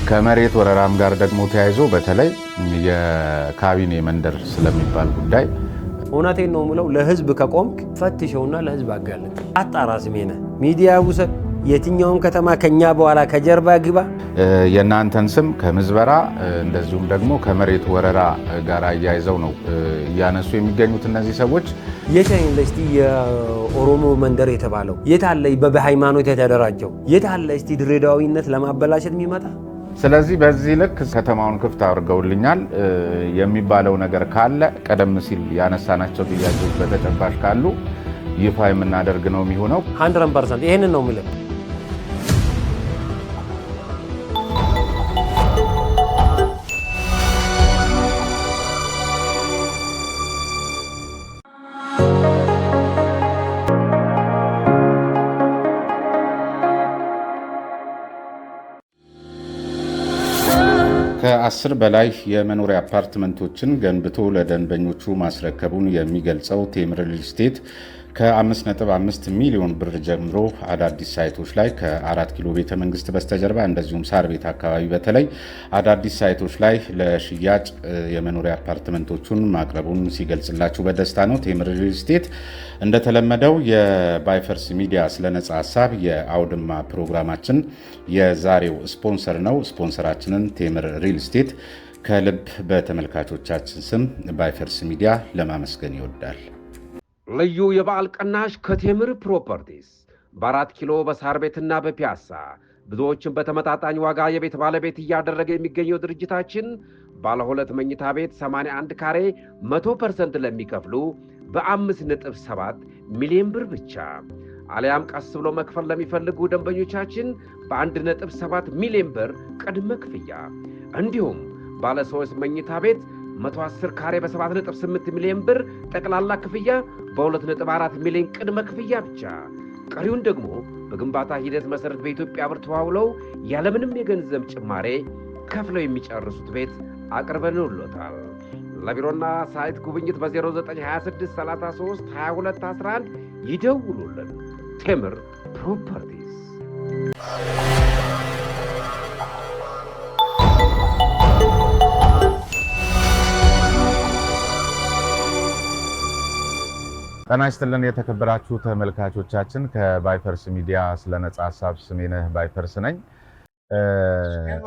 ከመሬት ወረራም ጋር ደግሞ ተያይዞ በተለይ የካቢኔ መንደር ስለሚባል ጉዳይ እውነቴን ነው የምለው። ለህዝብ ከቆምክ ፈትሸውና ለህዝብ አጋለጥ። አጣራ ስሜነ ሚዲያ ውሰድ። የትኛውም ከተማ ከኛ በኋላ ከጀርባ ግባ። የእናንተን ስም ከምዝበራ እንደዚሁም ደግሞ ከመሬት ወረራ ጋር አያይዘው ነው እያነሱ የሚገኙት እነዚህ ሰዎች። የት አለ እስቲ የኦሮሞ መንደር የተባለው? የት አለ በሃይማኖት የተደራጀው? የት አለ እስቲ ድሬዳዊነት ለማበላሸት የሚመጣ? ስለዚህ በዚህ ልክ ከተማውን ክፍት አድርገውልኛል የሚባለው ነገር ካለ ቀደም ሲል ያነሳናቸው ጥያቄዎች በተጨባጭ ካሉ ይፋ የምናደርግ ነው የሚሆነው። 100% ይሄንን ነው የምልህ። ከ10 በላይ የመኖሪያ አፓርትመንቶችን ገንብቶ ለደንበኞቹ ማስረከቡን የሚገልጸው ቴምር ሪል ስቴት ከ5.5 ሚሊዮን ብር ጀምሮ አዳዲስ ሳይቶች ላይ ከ4 ኪሎ ቤተ መንግስት በስተጀርባ እንደዚሁም ሳር ቤት አካባቢ በተለይ አዳዲስ ሳይቶች ላይ ለሽያጭ የመኖሪያ አፓርትመንቶቹን ማቅረቡን ሲገልጽላችሁ በደስታ ነው። ቴምር ሪል ስቴት እንደተለመደው የባይፈርስ ሚዲያ ስለነጻ ሀሳብ የአውድማ ፕሮግራማችን የዛሬው ስፖንሰር ነው። ስፖንሰራችንን ቴምር ሪል ስቴት ከልብ በተመልካቾቻችን ስም ባይፈርስ ሚዲያ ለማመስገን ይወዳል። ልዩ የበዓል ቅናሽ ከቴምር ፕሮፐርቲስ በ4 ኪሎ በሳር ቤትና በፒያሳ ብዙዎችን በተመጣጣኝ ዋጋ የቤት ባለቤት እያደረገ የሚገኘው ድርጅታችን ባለ 2 መኝታ ቤት 81 ካሬ 100% ለሚከፍሉ በ5.7 ሚሊዮን ብር ብቻ አሊያም ቀስ ብሎ መክፈል ለሚፈልጉ ደንበኞቻችን በ1.7 ሚሊዮን ብር ቅድመ ክፍያ እንዲሁም ባለ 3 መኝታ ቤት 110 ካሬ በ7.8 ሚሊዮን ብር ጠቅላላ ክፍያ በ2.4 ሚሊዮን ቅድመ ክፍያ ብቻ ቀሪውን ደግሞ በግንባታ ሂደት መሰረት በኢትዮጵያ ብር ተዋውለው ያለምንም የገንዘብ ጭማሬ ከፍለው የሚጨርሱት ቤት አቅርበንልዎታል። ለቢሮና ሳይት ጉብኝት በ0926 33 22 11 ይደውሉልን። ቴምር ፕሮፐርቲስ። ጤና ይስጥልን የተከበራችሁ ተመልካቾቻችን፣ ከባይፈርስ ሚዲያ ስለነጻ ሀሳብ ስሜነህ ባይፈርስ ነኝ።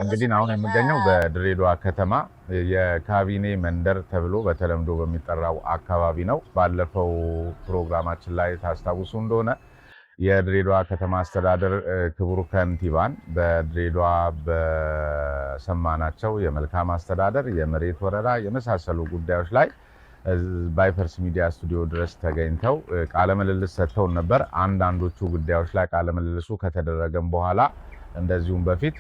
እንግዲህ አሁን የምገኘው በድሬዳዋ ከተማ የካቢኔ መንደር ተብሎ በተለምዶ በሚጠራው አካባቢ ነው። ባለፈው ፕሮግራማችን ላይ ታስታውሱ እንደሆነ የድሬዳዋ ከተማ አስተዳደር ክቡር ከንቲባን በድሬዳዋ በሰማናቸው የመልካም አስተዳደር፣ የመሬት ወረራ የመሳሰሉ ጉዳዮች ላይ ባይፈርስ ሚዲያ ስቱዲዮ ድረስ ተገኝተው ቃለ ምልልስ ሰጥተውን ነበር። አንዳንዶቹ ጉዳዮች ላይ ቃለ ምልልሱ ከተደረገም በኋላ እንደዚሁም በፊት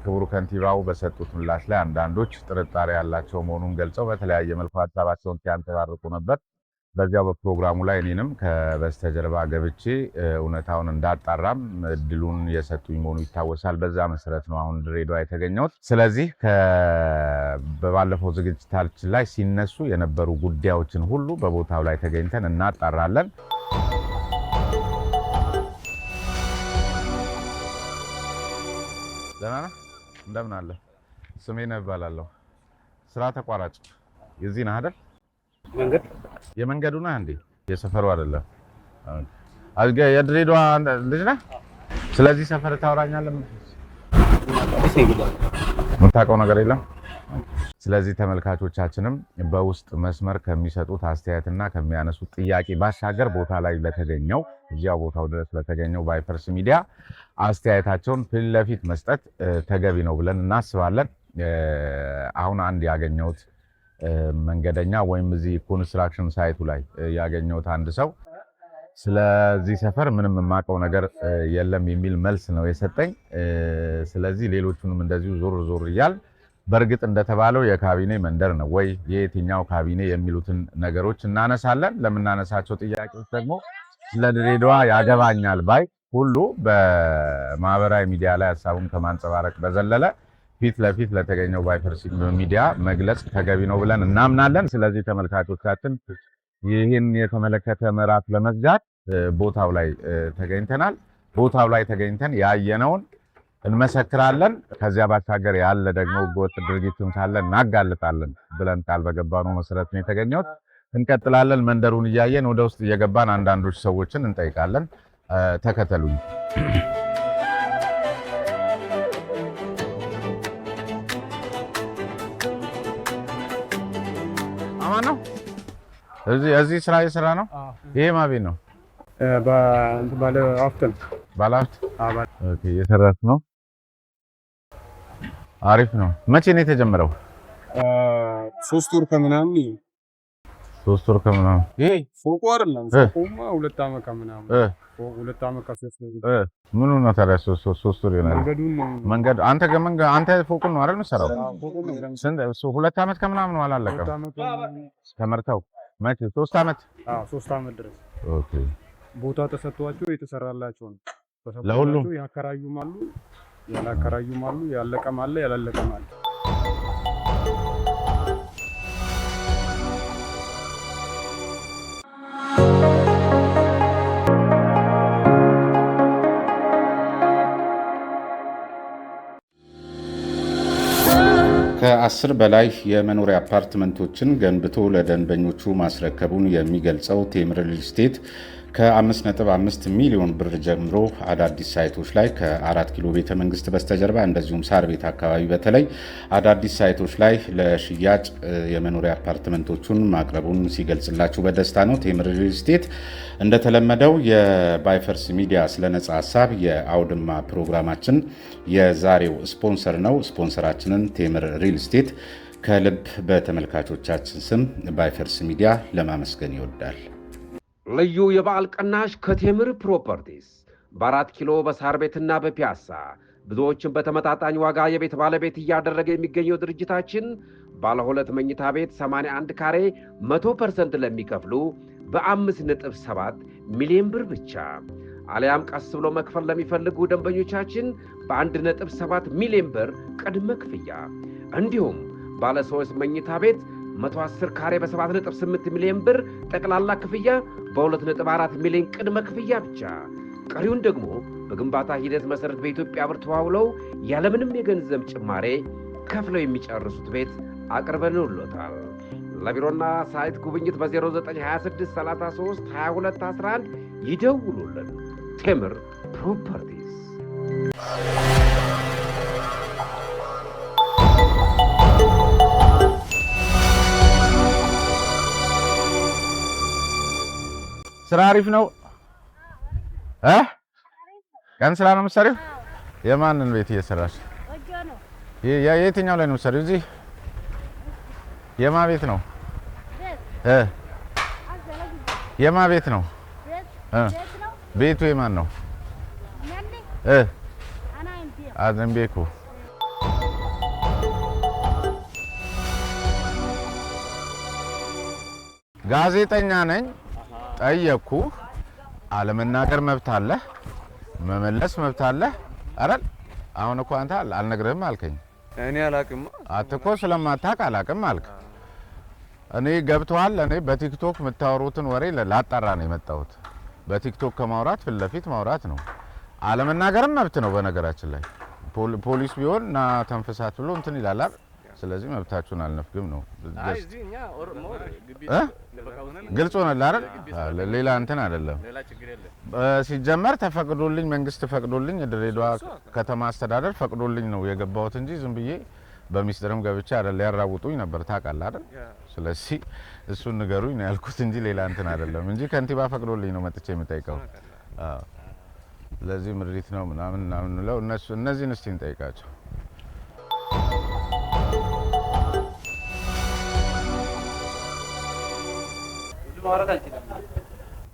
ክቡር ከንቲባው በሰጡት ምላሽ ላይ አንዳንዶች ጥርጣሬ ያላቸው መሆኑን ገልጸው በተለያየ መልኩ ሀሳባቸውን ሲያንጸባርቁ ነበር። በዚያው በፕሮግራሙ ላይ እኔንም ከበስተጀርባ ገብቼ እውነታውን እንዳጣራም እድሉን የሰጡኝ መሆኑ ይታወሳል። በዛ መሰረት ነው አሁን ድሬዳዋ የተገኘሁት። ስለዚህ በባለፈው ዝግጅታችን ላይ ሲነሱ የነበሩ ጉዳዮችን ሁሉ በቦታው ላይ ተገኝተን እናጣራለን። ደህና ነህ? እንደምን አለ? ስሜነህ እባላለሁ። ስራ ተቋራጭ የዚህ ነህ አይደል? የመንገዱ ነህ እንዴ? የሰፈሩ አይደለም? የድሬዳዋ ልጅ ነህ? ስለዚህ ሰፈር ታወራኛለህ? የምታውቀው ነገር የለም? ስለዚህ ተመልካቾቻችንም በውስጥ መስመር ከሚሰጡት አስተያየትና ከሚያነሱት ጥያቄ ባሻገር ቦታ ላይ ለተገኘው እዚያው ቦታው ድረስ ለተገኘው ባይፈርስ ሚዲያ አስተያየታቸውን ፊት ለፊት መስጠት ተገቢ ነው ብለን እናስባለን። አሁን አንድ ያገኘሁት መንገደኛ ወይም እዚህ ኮንስትራክሽን ሳይቱ ላይ ያገኘሁት አንድ ሰው ስለዚህ ሰፈር ምንም የማውቀው ነገር የለም የሚል መልስ ነው የሰጠኝ። ስለዚህ ሌሎቹንም እንደዚሁ ዞር ዞር እያል በእርግጥ እንደተባለው የካቢኔ መንደር ነው ወይ የየትኛው ካቢኔ የሚሉትን ነገሮች እናነሳለን። ለምናነሳቸው ጥያቄዎች ደግሞ ስለ ድሬዳዋ ያገባኛል ባይ ሁሉ በማህበራዊ ሚዲያ ላይ ሀሳቡን ከማንጸባረቅ በዘለለ ፊት ለፊት ለተገኘው ባይፈርስ ሚዲያ መግለጽ ተገቢ ነው ብለን እናምናለን። ስለዚህ ተመልካቾቻችን ይህን የተመለከተ ምዕራፍ ለመዝጋት ቦታው ላይ ተገኝተናል። ቦታው ላይ ተገኝተን ያየነውን እንመሰክራለን። ከዚያ ባሻገር ያለ ደግሞ ህገወጥ ድርጊትም ካለ እናጋልጣለን ብለን ቃል በገባነው መሰረት ነው የተገኘው። እንቀጥላለን። መንደሩን እያየን ወደ ውስጥ እየገባን አንዳንዶች ሰዎችን እንጠይቃለን። ተከተሉኝ። አማን ነው። እዚህ ስራ ነው። ይሄ ማቤት ነው። ባለ ሀብት ኦኬ። የሰራት ነው። አሪፍ ነው። መቼ ነው የተጀመረው? 3 ወር ከምናምን። ይሄ ፎቁ አይደለም። ፎቁማ 2 ዓመት ከምናምን። ፎቁ 2 ዓመት ከ3 ወር። ምኑ ነው ታዲያ 3 ወር ይሆናል? መንገዱ አንተ ፎቁን ነው አይደል የምትሰራው? ስንት 2 ዓመት ከምናምን ነው አላለቀም? ተመርተው መቼ 3 ዓመት? 3 ዓመት ድረስ። ኦኬ። ቦታ ተሰጥቷቸው የተሰራላቸው ነው። ለሁሉም ያከራዩም አሉ፣ ያላከራዩም አሉ፣ ያለቀም አለ፣ ያላለቀም አለ። ከ10 በላይ የመኖሪያ አፓርትመንቶችን ገንብቶ ለደንበኞቹ ማስረከቡን የሚገልጸው ቴምር ሪል ስቴት ከ5.5 ሚሊዮን ብር ጀምሮ አዳዲስ ሳይቶች ላይ ከ4 ኪሎ ቤተ መንግስት በስተጀርባ እንደዚሁም ሳር ቤት አካባቢ በተለይ አዳዲስ ሳይቶች ላይ ለሽያጭ የመኖሪያ አፓርትመንቶቹን ማቅረቡን ሲገልጽላችሁ በደስታ ነው። ቴምር ሪል ስቴት እንደተለመደው የባይፈርስ ሚዲያ ስለነጻ ሀሳብ የአውድማ ፕሮግራማችን የዛሬው ስፖንሰር ነው። ስፖንሰራችንን ቴምር ሪል ስቴት ከልብ በተመልካቾቻችን ስም ባይፈርስ ሚዲያ ለማመስገን ይወዳል። ልዩ የበዓል ቅናሽ ከቴምር ፕሮፐርቲስ በ4 ኪሎ በሳር ቤትና በፒያሳ ብዙዎችን በተመጣጣኝ ዋጋ የቤት ባለቤት እያደረገ የሚገኘው ድርጅታችን ባለ 2 መኝታ ቤት 81 ካሬ 100% ለሚከፍሉ በ5.7 ሚሊዮን ብር ብቻ አሊያም ቀስ ብሎ መክፈል ለሚፈልጉ ደንበኞቻችን በ1.7 ሚሊዮን ብር ቅድመ ክፍያ እንዲሁም ባለ 3 መኝታ ቤት 110 ካሬ በ7.8 ሚሊዮን ብር ጠቅላላ ክፍያ በ2.4 ሚሊዮን ቅድመ ክፍያ ብቻ ቀሪውን ደግሞ በግንባታ ሂደት መሰረት በኢትዮጵያ ብር ተዋውለው ያለምንም የገንዘብ ጭማሬ ከፍለው የሚጨርሱት ቤት አቅርበንልዎታል። ለቢሮና ሳይት ጉብኝት በ0926 33 22 11 ይደውሉልን። ቴምር ፕሮፐርቲስ። ስራ አሪፍ ነው። ቀን ስራ ነው የምትሰሪው? የማንን ቤት እየሰራሽ? የትኛው ላይ ነው የምትሰሪው? እዚህ የማን ቤት ነው? የማን ቤት ነው? ቤቱ የማን ነው? አዘንቤኩ። ጋዜጠኛ ነኝ። ጠየቅኩ። አለመናገር መብት አለ፣ መመለስ መብት አለ አይደል? አሁን እኮ አንተ አልነግርህም አልከኝ። እኔ አላቅም አትኮ ስለማታውቅ አላቅም አልክ። እኔ ገብቶሃል። እኔ በቲክቶክ የምታወሩትን ወሬ ላጣራ ነው የመጣሁት። በቲክቶክ ከማውራት ፊት ለፊት ማውራት ነው። አለመናገርም መብት ነው። በነገራችን ላይ ፖሊስ ቢሆን እና ተንፈሳት ብሎ እንትን ይላል አይደል? ስለዚህ መብታችሁን አልነፍግም ነው። ግልጽ ሆነልህ አይደል? ሌላ እንትን አይደለም። ሲጀመር ተፈቅዶልኝ መንግስት ፈቅዶልኝ የድሬዳዋ ከተማ አስተዳደር ፈቅዶልኝ ነው የገባሁት እንጂ ዝም ብዬ በሚስጥርም ገብቼ አይደል። ያራውጡኝ ነበር ታውቃለህ አይደል? ስለዚህ እሱን ንገሩኝ ነው ያልኩት እንጂ ሌላ እንትን አይደለም እንጂ ከንቲባ ፈቅዶልኝ ነው መጥቼ የምጠይቀው። ስለዚህ ምድሪት ነው ምናምን ነው እነዚህን እስቲ እንጠይቃቸው።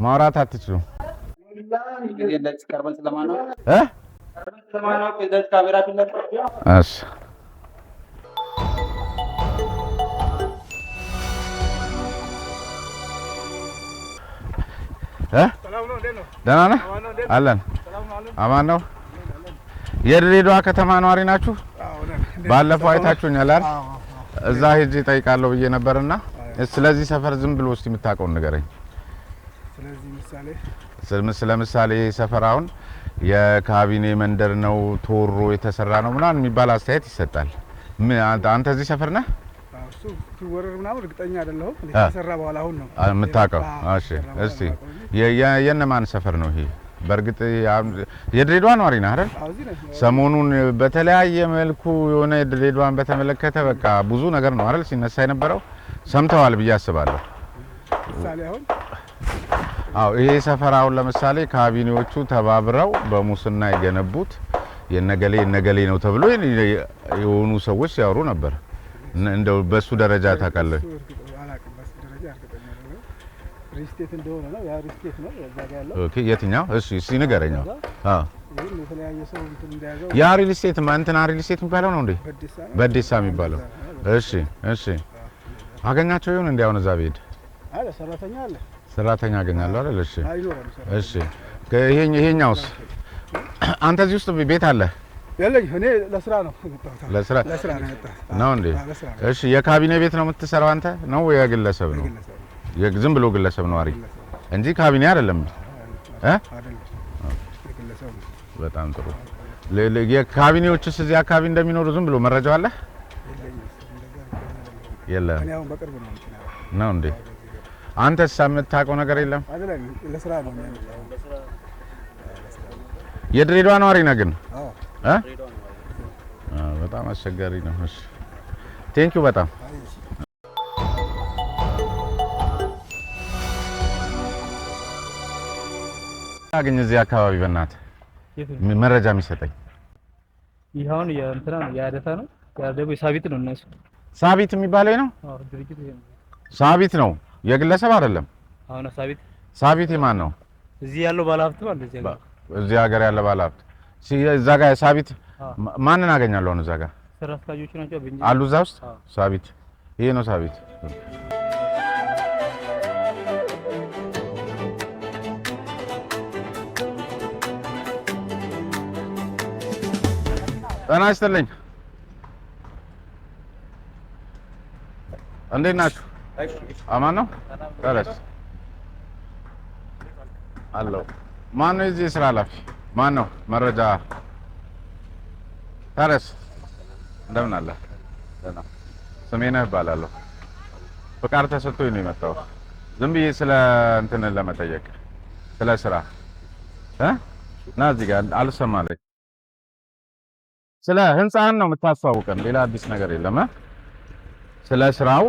ማውራት አትችሉም? እሺ ደህና ነህ? አለን። አማን ነው። የድሬዳዋ ከተማ ነዋሪ ናችሁ? ባለፈው አይታችሁኛል አይደል? እዛ ሄጄ እጠይቃለሁ ብዬ ነበርና ስለዚህ ሰፈር ዝም ብሎ እስቲ የምታውቀውን ንገረኝ። ስለዚህ ለምሳሌ ሰፈራውን የካቢኔ መንደር ነው ቶሮ የተሰራ ነው ምናምን የሚባል አስተያየት ይሰጣል። አንተ እዚህ ሰፈር ነህ? እሱ ሲወረር ምናምን እርግጠኛ አይደለሁም። ከተሰራ በኋላ አሁን ነው የምታውቀው? እሺ እስቲ የነማን ሰፈር ነው ይሄ? በእርግጥ የድሬዳዋ ነዋሪ ነህ አይደል? ሰሞኑን በተለያየ መልኩ የሆነ ድሬዳዋን በተመለከተ በቃ ብዙ ነገር ነው አይደል ሲነሳ የነበረው? ሰምተዋል ብዬ አስባለሁ። ይሄ ሰፈር አሁን ለምሳሌ ካቢኔዎቹ ተባብረው በሙስና የገነቡት የነገሌ ነው ተብሎ የሆኑ ሰዎች ሲያወሩ ነበር። እንደው በሱ ደረጃ ታውቃለህ? ሪስቴት እንደሆነ ነው ያ ሪስቴት ነው እዛ ጋር ያለው። ኦኬ የትኛው? እሺ ንገረኝ። ይሄን የተለያየ ሰው እንትን እንደያዘው ያ ሪል ስቴት እንትና ሪል ስቴት የሚባለው ነው እንዴ? በዴሳ የሚባለው። እሺ አገኛቸው ይሁን እንዴ? አሁን እዛ ብሄድ አለ ሰራተኛ አገኛለሁ አይደል? እሺ ይሄኛውስ? አንተ እዚህ ውስጥ ቤት አለ? ያለኝ እኔ ለስራ ነው ለስራ ነው ነው እንዴ? እሺ የካቢኔ ቤት ነው የምትሰራው አንተ ነው የግለሰብ ነው? ዝም ብሎ ግለሰብ ነዋሪ እንጂ ካቢኔ አይደለም በጣም ጥሩ። የካቢኔዎችስ እዚህ አካባቢ እንደሚኖሩ ዝም ብሎ መረጃው አለ? የለም ነው እንዴ? አንተስ የምታውቀው ነገር የለም? ለስራ ነው የድሬዳዋ ነዋሪ ነህ ግን? በጣም አስቸጋሪ ነው። እሺ ቴንኪው በጣም አገኘ እዚህ አካባቢ በእናትህ መረጃ የሚሰጠኝ ይሁን የእንትና ነው ያደታ ነው ያደቡ ሳቢት ነው እነሱ ሳቢት የሚባለው ነው። ድርጅት ሳቢት ነው የግለሰብ አይደለም። አሁን ሳቢት የማን ነው? እዚህ ያለው ባለሀብት ማለት እዚህ ሀገር ያለ ባለሀብት እዛ ጋር ሳቢት ማንን አገኛለሁ? እዛ ጋር ስራ አስኪያጆች ናቸው አሉ እዛ ውስጥ። ሳቢት ይሄ ነው ሳቢት። ጤና ይስጥልኝ። እንዴት ናችሁ? አማን ነው? ታረስ አሎ። ማን ነው እዚህ ስራ ኃላፊ? ማን ነው? መረጃ ታረስ እንደምን አለ? ደህና። ስሜነህ እባላለሁ። ፍቃድ ተሰጥቶኝ ነው የመጣሁት ዝም ብዬ ስለ እንትን ለመጠየቅ ስለ ስራ ና እዚህ ጋር አልሰማለኝ። ስለ ህንጻህን ነው የምታስተዋውቀን፣ ሌላ አዲስ ነገር የለም። ስለ ስራው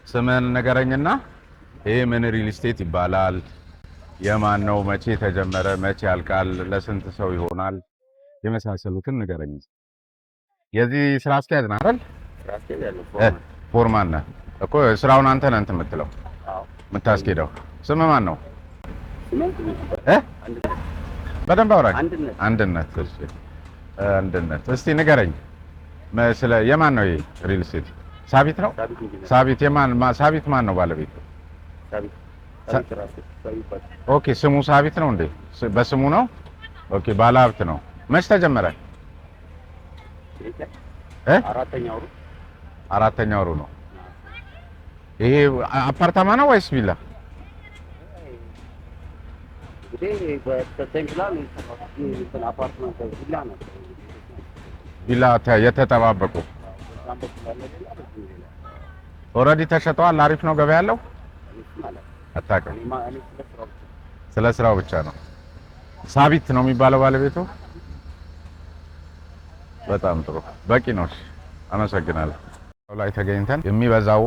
ስምን ነገረኝና ይሄ ምን ሪል ስቴት ይባላል? የማን ነው? መቼ ተጀመረ? መቼ ያልቃል? ለስንት ሰው ይሆናል? የመሳሰሉትን ንገረኝ። የዚህ ስራ አስኪያጅ ነህ አይደል? ስራ አስኪያጅ ያለው ፎርማን ነህ እኮ። ስራውን አንተ ነህ እንትን የምትለው የምታስኬደው። ስም ማን ነው? በደንብ አውራኝ። አንድነት። እሺ አንድነት። እስቲ ንገረኝ ስለ የማን ነው ይሄ ሪል ስቴት? ሳቢት ነው? ሳቢት የማን ሳቢት ማን ነው ባለቤቱ? ኦኬ ስሙ ሳቢት ነው እንዴ? በስሙ ነው? ኦኬ ባለሀብት ነው። መች ተጀመረ? አራተኛ ወሩ ነው። ይሄ አፓርታማ ነው ወይስ ቪላ? ቪላ የተጠባበቁ ኦልሬዲ ተሸጠዋል። አሪፍ ነው ገበያ ያለው? አታውቅም? ስለ ስራው ብቻ ነው። ሳቢት ነው የሚባለው ባለቤቱ? በጣም ጥሩ በቂ ነው። አመሰግናለሁ። ላይ ተገኝተን የሚበዛው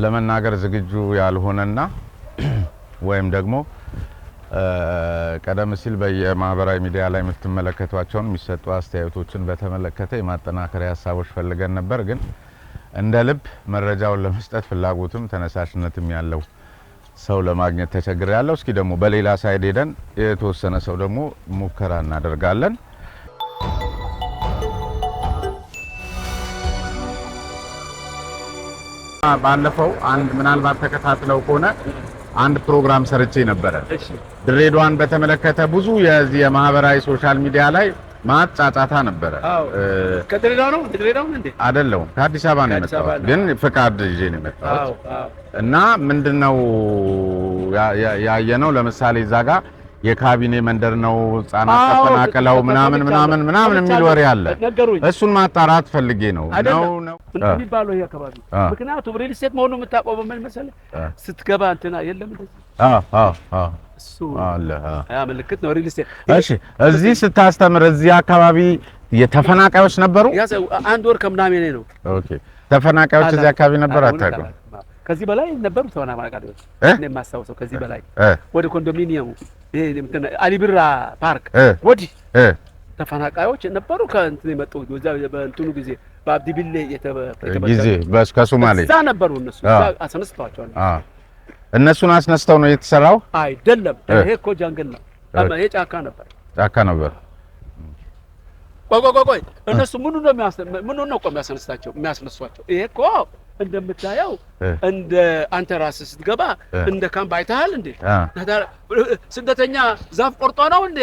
ለመናገር ዝግጁ ያልሆነና ወይም ደግሞ ቀደም ሲል በየማህበራዊ ሚዲያ ላይ የምትመለከቷቸውን የሚሰጡ አስተያየቶችን በተመለከተ የማጠናከሪያ ሀሳቦች ፈልገን ነበር። ግን እንደ ልብ መረጃውን ለመስጠት ፍላጎትም ተነሳሽነትም ያለው ሰው ለማግኘት ተቸግሬያለሁ። እስኪ ደግሞ በሌላ ሳይድ ሄደን የተወሰነ ሰው ደግሞ ሙከራ እናደርጋለን። ባለፈው ምናልባት ተከታትለው ከሆነ አንድ ፕሮግራም ሰርቼ ነበረ። ድሬዳዋን በተመለከተ ብዙ የማህበራዊ ሶሻል ሚዲያ ላይ ማጫጫታ ነበረ። ከድሬዳዋ ነው እንዴ? አይደለም ከአዲስ አበባ ነው የመጣሁት፣ ግን ፍቃድ ይዤ ነው የመጣሁት። እና ምንድነው ያየነው ለምሳሌ እዛ ጋር የካቢኔ መንደር ነው ህፃናት ተፈናቅለው ምናምን የሚል ወሬ አለ። እሱን ማጣራት ፈልጌ ነው የሚባለው ይሄ አካባቢ። ምክንያቱም ሪል ስቴት መሆኑን የምታውቀው በምን መሰለህ? ስትገባ እንትና የለም እንደዚህ እሱ አለ ምልክት ነው ሪል ስቴት። እሺ እዚህ ስታስተምር እዚህ አካባቢ የተፈናቃዮች ነበሩ? አንድ ወር ከምናምን ነው። ኦኬ ተፈናቃዮች እዚህ አካባቢ ነበር? አታውቅም? ከዚህ በላይ ነበሩ ተፈናቃዮች። እኔ የማስታውሰው ከዚህ በላይ ወደ ኮንዶሚኒየሙ ይሄ እንትን አሊብራ ፓርክ ወዲህ ተፈናቃዮች ነበሩ። ከእንትን የመጡ በእንትኑ ጊዜ በአብዲ ቢሌ ጊዜ ከሶማሌ እዛ ነበሩ። እነሱ አስነስተዋቸዋል። እነሱን አስነስተው ነው የተሰራው? አይደለም ይሄ እኮ ጃንግል ነው። ይሄ ጫካ ነበር። ቆይ እነሱ ምኑ ነው የሚያስነሷቸው? ይሄ እኮ እንደምታየው እንደ አንተ ራስህ ስትገባ እንደ ካምፕ አይተሃል እንዴ? ስደተኛ ዛፍ ቆርጦ ነው እንደ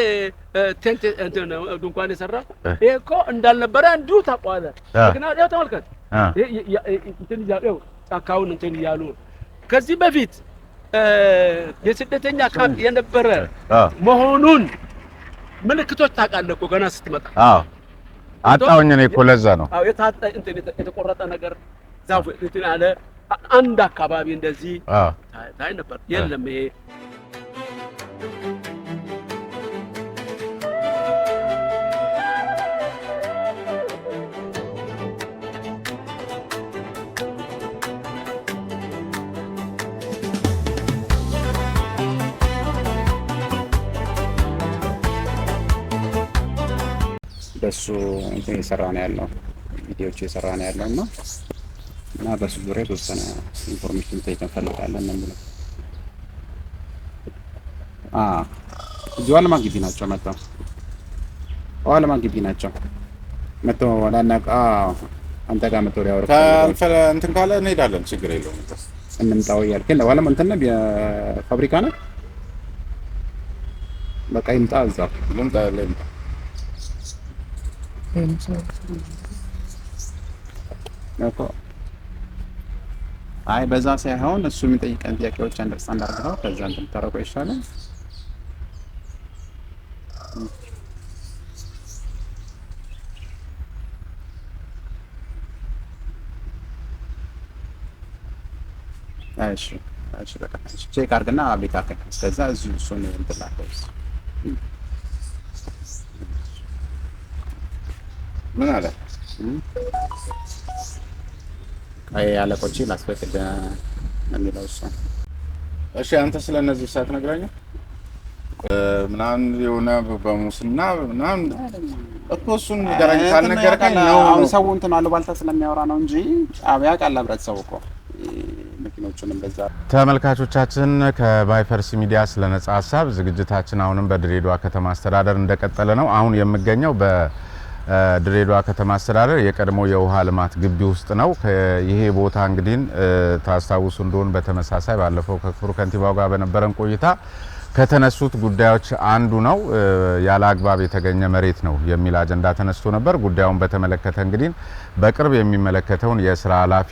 ቴንት እንትን ድንኳን የሰራው? ይሄ እኮ እንዳልነበረ እንዲሁ ታውቀዋለህ። ምክንያቱም ያው ተመልከት እንትን ያው ጫካውን እንትን እያሉ ከዚህ በፊት የስደተኛ ካምፕ የነበረ መሆኑን ምልክቶች ታውቃለህ እኮ ገና ስትመጣ። አጣውኝ እኔ እኮ ለዛ ነው የተቆረጠ ነገር ዛፍ እንትን አለ አንድ አካባቢ እንደዚህ ታይ ነበር። የለም ይሄ በሱ እንትን እየሰራ ነው ያለው ቪዲዮዎች እየሰራ ነው ያለው እና በሱ ዙሪያ የተወሰነ ኢንፎርሜሽን ጠይቀን እንፈልጋለን ነው የሚለው። እዚሁ አለማ ግቢ ናቸው መጥተው አለማ ግቢ ናቸው መጥተው ወላናቃ አንተ ጋር መጥተው ያወሩ እንትን ካለ እንሄዳለን፣ ችግር የለውም። እንምጣው እያልከኝ ለዋለም እንትን ነው የፋብሪካ ነው። በቃ ይምጣ እዛው ልምጣ። አይ በዛ ሳይሆን እሱ የሚጠይቀን ጥያቄዎች አንደርስታንድ አድርገው ከዛ እንትን ታረቀው ይሻላል። እሺ በቃ ቼክ አድርግና አብዴት አድርገን ከዛ እሱን እንትን ላከው። ምን አለ? አይ አለቆቼ ላስፈቅድ የሚለው እሱ። እሺ አንተ ስለነዚህ ሳትነግረኝ ምናምን የሆነ በሙስና ምናምን እኮ እሱን ንገረኝ ካልነገርከኝ ነው። አሁን ሰው እንትን አሉባልታ ስለሚያወራ ነው እንጂ አብያ ቃል ህብረተሰቡ እኮ መኪኖቹንም በዛ። ተመልካቾቻችን ከባይፐርስ ሚዲያ ስለነጻ ሀሳብ ዝግጅታችን አሁንም በድሬዳዋ ከተማ አስተዳደር እንደቀጠለ ነው። አሁን የምገኘው ድሬዳዋ ከተማ አስተዳደር የቀድሞ የውሃ ልማት ግቢ ውስጥ ነው። ይሄ ቦታ እንግዲህ ታስታውሱ እንደሆነ በተመሳሳይ ባለፈው ከክቡር ከንቲባው ጋር በነበረን ቆይታ ከተነሱት ጉዳዮች አንዱ ነው ያለ አግባብ የተገኘ መሬት ነው የሚል አጀንዳ ተነስቶ ነበር። ጉዳዩን በተመለከተ እንግዲህ በቅርብ የሚመለከተውን የስራ ኃላፊ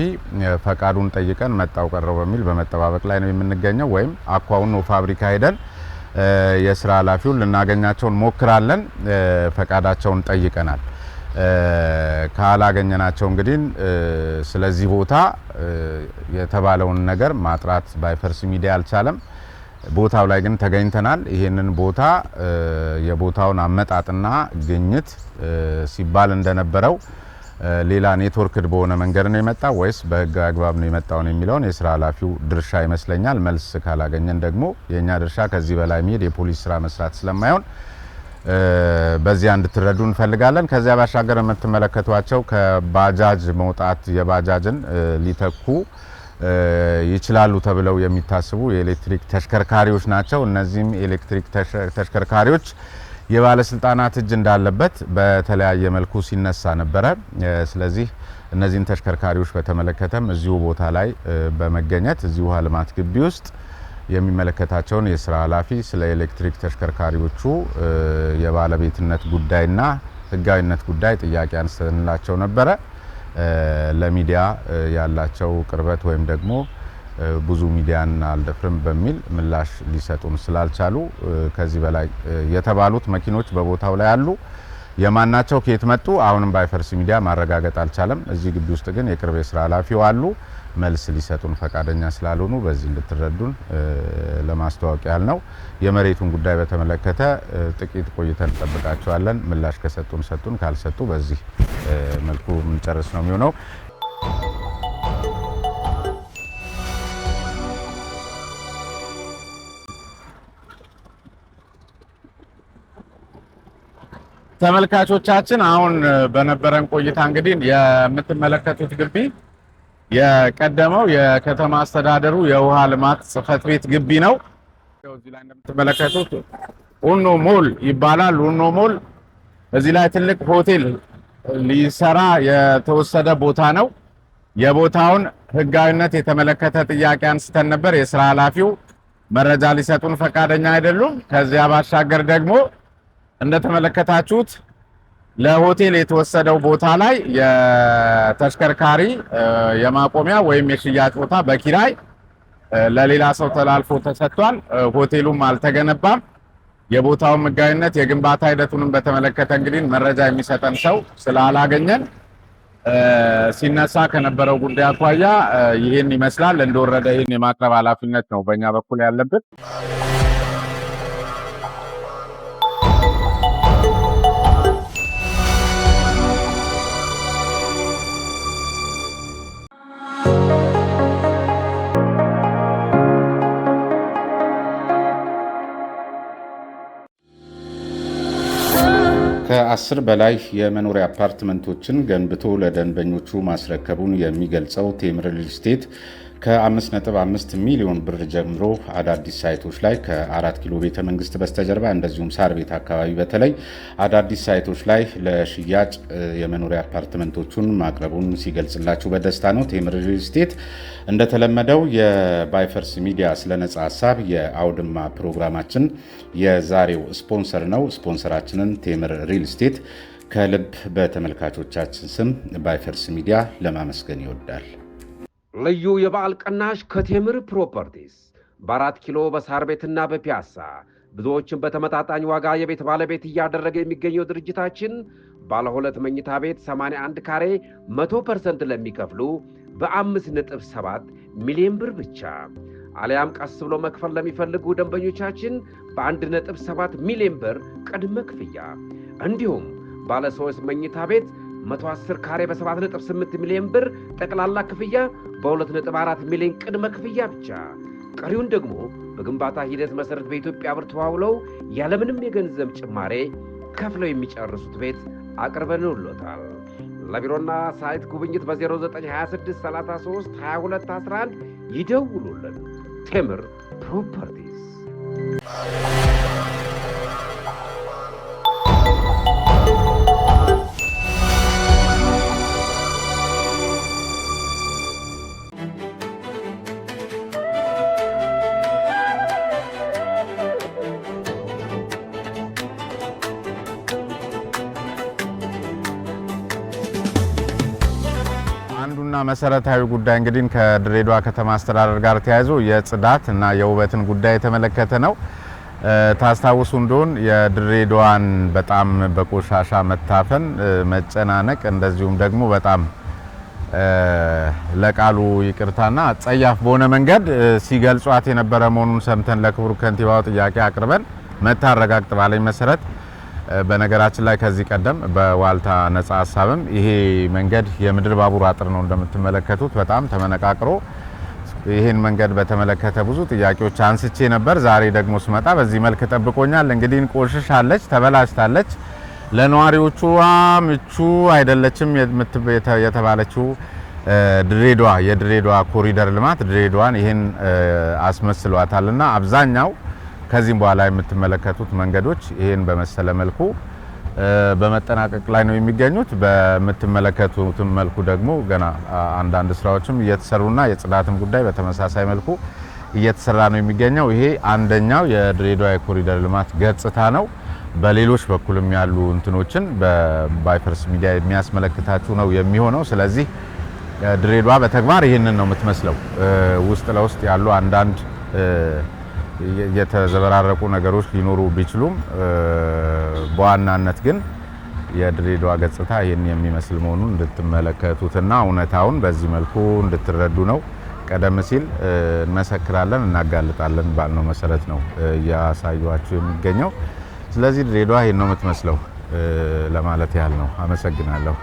ፈቃዱን ጠይቀን መጣው ቀረው በሚል በመጠባበቅ ላይ ነው የምንገኘው። ወይም አኳውን ነው ፋብሪካ ሄደን የስራ ኃላፊውን ልናገኛቸው ሞክራለን። ፈቃዳቸውን ጠይቀናል። ካላገኘናቸው እንግዲህ ስለዚህ ቦታ የተባለውን ነገር ማጥራት ባይፐርስ ሚዲያ አልቻለም። ቦታው ላይ ግን ተገኝተናል። ይሄንን ቦታ የቦታውን አመጣጥና ግኝት ሲባል እንደነበረው ሌላ ኔትወርክድ በሆነ መንገድ ነው የመጣው ወይስ በህግ አግባብ ነው የመጣው የሚለውን የስራ ኃላፊው ድርሻ ይመስለኛል። መልስ ካላገኘን ደግሞ የኛ ድርሻ ከዚህ በላይ መሄድ የፖሊስ ስራ መስራት ስለማይሆን በዚያ እንድትረዱ እንፈልጋለን። ከዚያ ባሻገር የምትመለከቷቸው ከባጃጅ መውጣት የባጃጅን ሊተኩ ይችላሉ ተብለው የሚታሰቡ የኤሌክትሪክ ተሽከርካሪዎች ናቸው። እነዚህም ኤሌክትሪክ ተሽከርካሪዎች የባለስልጣናት እጅ እንዳለበት በተለያየ መልኩ ሲነሳ ነበረ። ስለዚህ እነዚህን ተሽከርካሪዎች በተመለከተም እዚሁ ቦታ ላይ በመገኘት እዚሁ ውሃ ልማት ግቢ ውስጥ የሚመለከታቸውን የስራ ኃላፊ ስለ ኤሌክትሪክ ተሽከርካሪዎቹ የባለቤትነት ጉዳይና ህጋዊነት ጉዳይ ጥያቄ አንስተንላቸው ነበረ። ለሚዲያ ያላቸው ቅርበት ወይም ደግሞ ብዙ ሚዲያን አልደፍርም በሚል ምላሽ ሊሰጡን ስላልቻሉ ከዚህ በላይ የተባሉት መኪኖች በቦታው ላይ አሉ። የማናቸው ከየት መጡ አሁንም ባይፈርስ ሚዲያ ማረጋገጥ አልቻለም። እዚህ ግቢ ውስጥ ግን የቅርብ የስራ ኃላፊው አሉ። መልስ ሊሰጡን ፈቃደኛ ስላልሆኑ በዚህ እንድትረዱን ለማስተዋወቅ ያህል ነው። የመሬቱን ጉዳይ በተመለከተ ጥቂት ቆይተን እንጠብቃቸዋለን። ምላሽ ከሰጡን ሰጡን፣ ካልሰጡ በዚህ መልኩ የምንጨርስ ነው የሚሆነው። ተመልካቾቻችን አሁን በነበረን ቆይታ እንግዲህ የምትመለከቱት ግቢ የቀደመው የከተማ አስተዳደሩ የውሃ ልማት ጽሕፈት ቤት ግቢ ነው። እዚህ ላይ እንደምትመለከቱት ኡኖ ሞል ይባላል። ኡኖ ሞል እዚህ ላይ ትልቅ ሆቴል ሊሰራ የተወሰደ ቦታ ነው። የቦታውን ህጋዊነት የተመለከተ ጥያቄ አንስተን ነበር። የስራ ኃላፊው መረጃ ሊሰጡን ፈቃደኛ አይደሉም። ከዚያ ባሻገር ደግሞ እንደተመለከታችሁት ለሆቴል የተወሰደው ቦታ ላይ የተሽከርካሪ የማቆሚያ ወይም የሽያጭ ቦታ በኪራይ ለሌላ ሰው ተላልፎ ተሰጥቷል። ሆቴሉም አልተገነባም። የቦታውን ህጋዊነት የግንባታ ሂደቱንም በተመለከተ እንግዲህ መረጃ የሚሰጠን ሰው ስላላገኘን ሲነሳ ከነበረው ጉዳይ አኳያ ይህን ይመስላል። እንደወረደ ይህን የማቅረብ ኃላፊነት ነው በእኛ በኩል ያለብን። ከ10 በላይ የመኖሪያ አፓርትመንቶችን ገንብቶ ለደንበኞቹ ማስረከቡን የሚገልጸው ቴምር ሪል ስቴት ከ5.5 ሚሊዮን ብር ጀምሮ አዳዲስ ሳይቶች ላይ ከ4 ኪሎ ቤተ መንግስት በስተጀርባ እንደዚሁም ሳር ቤት አካባቢ በተለይ አዳዲስ ሳይቶች ላይ ለሽያጭ የመኖሪያ አፓርትመንቶቹን ማቅረቡን ሲገልጽላችሁ በደስታ ነው። ቴምር ሪል ስቴት እንደተለመደው የባይፈርስ ሚዲያ ስለ ነጻ ሀሳብ የአውድማ ፕሮግራማችን የዛሬው ስፖንሰር ነው። ስፖንሰራችንን ቴምር ሪል ስቴት ከልብ በተመልካቾቻችን ስም ባይፈርስ ሚዲያ ለማመስገን ይወዳል። ልዩ የበዓል ቅናሽ ከቴምር ፕሮፐርቲስ በ4 ኪሎ በሳር ቤትና በፒያሳ ብዙዎችን በተመጣጣኝ ዋጋ የቤት ባለቤት እያደረገ የሚገኘው ድርጅታችን ባለ 2 መኝታ ቤት 81 ካሬ 100% ለሚከፍሉ በ5.7 ሚሊዮን ብር ብቻ አሊያም ቀስ ብሎ መክፈል ለሚፈልጉ ደንበኞቻችን በ1.7 ሚሊዮን ብር ቅድመ ክፍያ እንዲሁም ባለ 3 መኝታ ቤት 110 ካሬ በ7.8 ሚሊዮን ብር ጠቅላላ ክፍያ በ2.4 ሚሊዮን ቅድመ ክፍያ ብቻ ቀሪውን ደግሞ በግንባታ ሂደት መሰረት በኢትዮጵያ ብር ተዋውለው ያለምንም የገንዘብ ጭማሬ ከፍለው የሚጨርሱት ቤት አቅርበንልዎታል። ለቢሮና ሳይት ጉብኝት በ0926 33 22 11 ይደውሉልን። ቴምር ፕሮፐርቲስ። መሰረታዊ ጉዳይ እንግዲህ ከድሬዳዋ ከተማ አስተዳደር ጋር ተያይዞ የጽዳት እና የውበትን ጉዳይ የተመለከተ ነው። ታስታውሱ እንደሆን የድሬዳዋን በጣም በቆሻሻ መታፈን፣ መጨናነቅ እንደዚሁም ደግሞ በጣም ለቃሉ ይቅርታና ጸያፍ በሆነ መንገድ ሲገልጿት የነበረ መሆኑን ሰምተን ለክቡር ከንቲባው ጥያቄ አቅርበን መታረጋግጥ ባለኝ መሰረት በነገራችን ላይ ከዚህ ቀደም በዋልታ ነጻ ሀሳብም ይሄ መንገድ የምድር ባቡር አጥር ነው እንደምትመለከቱት በጣም ተመነቃቅሮ ይሄን መንገድ በተመለከተ ብዙ ጥያቄዎች አንስቼ ነበር። ዛሬ ደግሞ ስመጣ በዚህ መልክ ጠብቆኛል። እንግዲህ ቆሽሻለች፣ ተበላሽታለች፣ ለነዋሪዎቹ ምቹ አይደለችም የተባለችው ድሬዳዋ የድሬዳዋ ኮሪደር ልማት ድሬዳዋን ይሄን አስመስሏታልና አብዛኛው ከዚህም በኋላ የምትመለከቱት መንገዶች ይሄን በመሰለ መልኩ በመጠናቀቅ ላይ ነው የሚገኙት። በምትመለከቱት መልኩ ደግሞ ገና አንዳንድ ስራዎችም እየተሰሩና የጽዳትም ጉዳይ በተመሳሳይ መልኩ እየተሰራ ነው የሚገኘው። ይሄ አንደኛው የድሬዳዋ የኮሪደር ልማት ገጽታ ነው። በሌሎች በኩልም ያሉ እንትኖችን በባይፐርስ ሚዲያ የሚያስመለክታችሁ ነው የሚሆነው። ስለዚህ ድሬዳዋ በተግባር ይህንን ነው የምትመስለው። ውስጥ ለውስጥ ያሉ አንዳንድ የተዘበራረቁ ነገሮች ሊኖሩ ቢችሉም በዋናነት ግን የድሬዳዋ ገጽታ ይህን የሚመስል መሆኑን እንድትመለከቱትና እውነታውን በዚህ መልኩ እንድትረዱ ነው። ቀደም ሲል እንመሰክራለን እናጋልጣለን ባልነው መሰረት ነው እያሳዩአችሁ የሚገኘው። ስለዚህ ድሬዳዋ ይህን ነው የምትመስለው ለማለት ያህል ነው። አመሰግናለሁ።